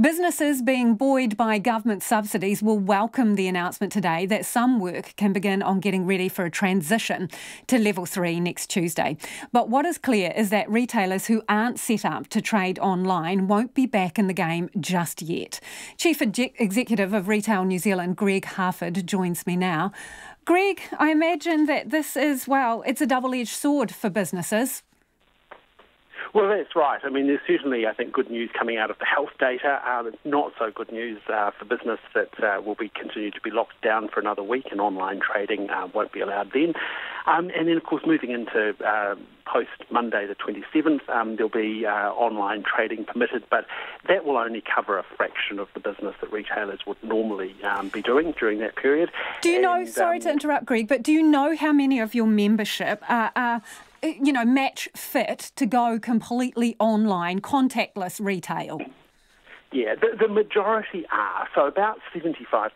Businesses being buoyed by government subsidies will welcome the announcement today that some work can begin on getting ready for a transition to level 3 next Tuesday. But what is clear is that retailers who aren't set up to trade online won't be back in the game just yet. Chief Executive of Retail New Zealand, Greg Harford, joins me now. Greg, I imagine that this is, it's a double-edged sword for businesses. Well, that's right. I mean, there's certainly, I think, good news coming out of the health data. There's not so good news for business that will be continued to be locked down for another week, and online trading won't be allowed then. And then, of course, moving into post-Monday the 27th, there'll be online trading permitted, but that will only cover a fraction of the business that retailers would normally be doing during that period. Do you know, sorry to interrupt, Greg, but do you know how many of your membership are match fit to go completely online, contactless retail? Yeah, the majority are. So about 75%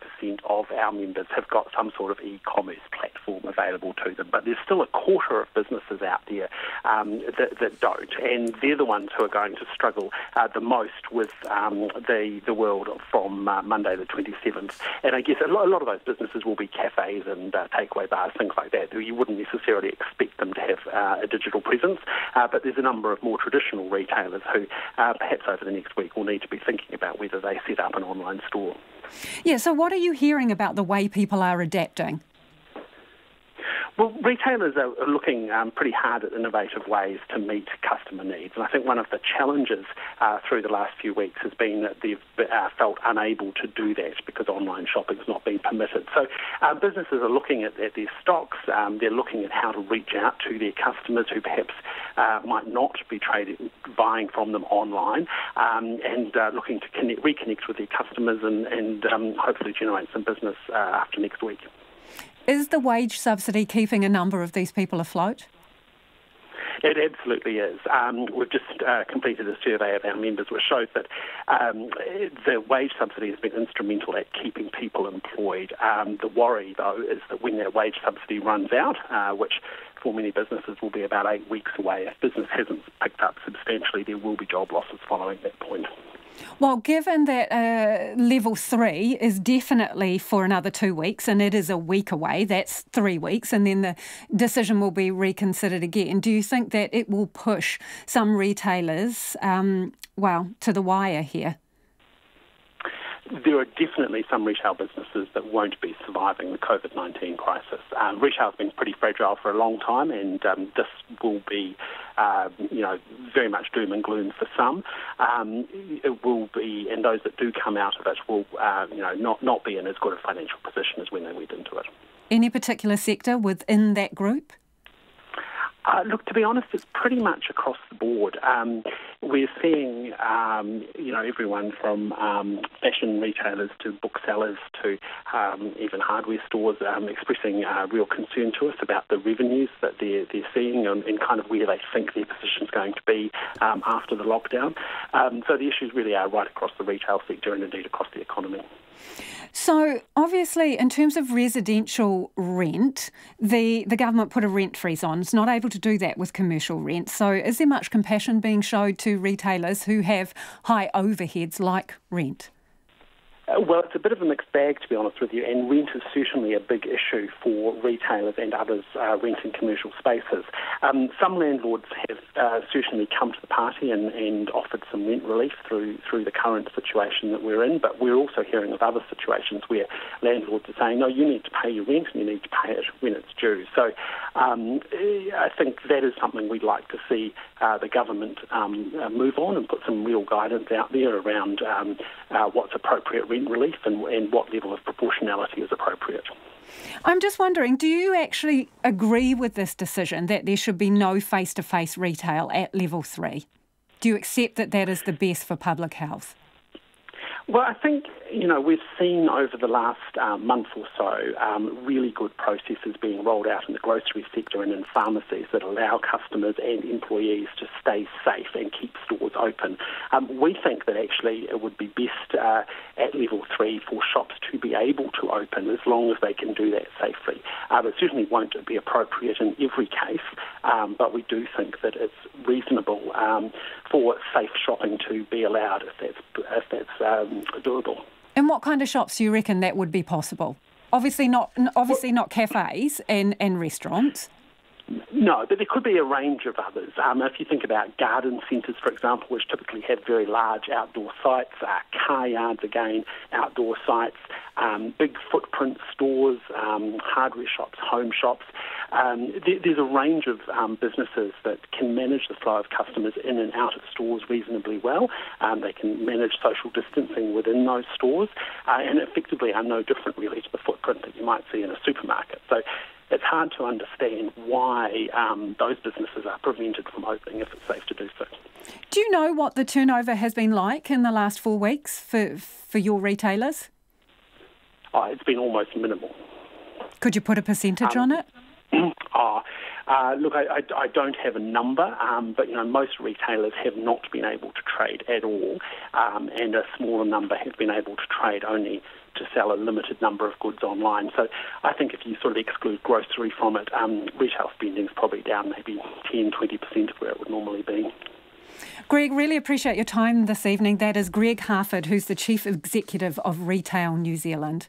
of our members have got some sort of e-commerce platform available to them, but there's still a quarter of businesses out there that don't, and they're the ones who are going to struggle the most with the world from Monday the 27th. And I guess a lot of those businesses will be cafes and takeaway bars, things like that. You wouldn't necessarily expect them to have a digital presence, but there's a number of more traditional retailers who perhaps over the next week will need to be thinking about whether they set up an online store. Yeah, so what are you hearing about the way people are adapting? Well, retailers are looking pretty hard at innovative ways to meet customer needs. And I think one of the challenges through the last few weeks has been that they've felt unable to do that because online shopping's not been permitted. So businesses are looking at their stocks. They're looking at how to reach out to their customers who perhaps might not be buying from them online, and looking to reconnect with their customers and hopefully generate some business after next week. Is the wage subsidy keeping a number of these people afloat? It absolutely is. We've just completed a survey of our members which shows that the wage subsidy has been instrumental at keeping people employed. The worry, though, is that when that wage subsidy runs out, which for many businesses will be about 8 weeks away, if business hasn't picked up substantially, there will be job losses following that point. Well, given that level 3 is definitely for another 2 weeks and it is a week away, that's 3 weeks, and then the decision will be reconsidered again, do you think that it will push some retailers, to the wire here? There are definitely some retail businesses that won't be surviving the Covid-19 crisis. Retail's been pretty fragile for a long time, and this will be, very much doom and gloom for some. It will be, and those that do come out of it will, not be in as good a financial position as when they went into it. Any particular sector within that group? Look, to be honest, it's pretty much across the board. We're seeing, everyone from fashion retailers to booksellers to even hardware stores expressing real concern to us about the revenues that they're seeing and kind of where they think their position's going to be after the lockdown. So the issues really are right across the retail sector and indeed across the economy. So, obviously, in terms of residential rent, the government put a rent freeze on. It's not able to do that with commercial rent. So is there much compassion being showed to retailers who have high overheads like rent? Well, it's a bit of a mixed bag, to be honest with you, and rent is certainly a big issue for retailers and others renting commercial spaces. Some landlords have certainly come to the party and offered some rent relief through the current situation that we're in, but we're also hearing of other situations where landlords are saying, no, you need to pay your rent and you need to pay it when it's due. So I think that is something we'd like to see the government move on and put some real guidance out there around what's appropriate rent relief and what level of proportionality is appropriate. I'm just wondering, do you actually agree with this decision that there should be no face-to-face retail at level 3? Do you accept that that is the best for public health? Well, I think, we've seen over the last month or so really good processes being rolled out in the grocery sector and in pharmacies that allow customers and employees to stay safe and keep stores open. We think that actually it would be best at level 3 for shops to be able to open as long as they can do that safely. It certainly won't be appropriate in every case, but we do think that it's reasonable for safe shopping to be allowed if that's doable. In what kind of shops do you reckon that would be possible? Obviously not cafes and restaurants. No, but there could be a range of others. If you think about garden centres, for example, which typically have very large outdoor sites, car yards, again, outdoor sites, big footprint stores, hardware shops, home shops. There's a range of businesses that can manage the flow of customers in and out of stores reasonably well. They can manage social distancing within those stores and effectively are no different really to the footprint that you might see in a supermarket. So it's hard to understand why those businesses are prevented from opening if it's safe to do so. Do you know what the turnover has been like in the last 4 weeks for your retailers? Oh, it's been almost minimal. Could you put a percentage on it? Look, I don't have a number, but most retailers have not been able to trade at all, and a smaller number have been able to trade only to sell a limited number of goods online. So I think if you sort of exclude grocery from it, retail spending is probably down maybe 10-20% of where it would normally be. Greg, really appreciate your time this evening. That is Greg Harford, who's the Chief Executive of Retail New Zealand.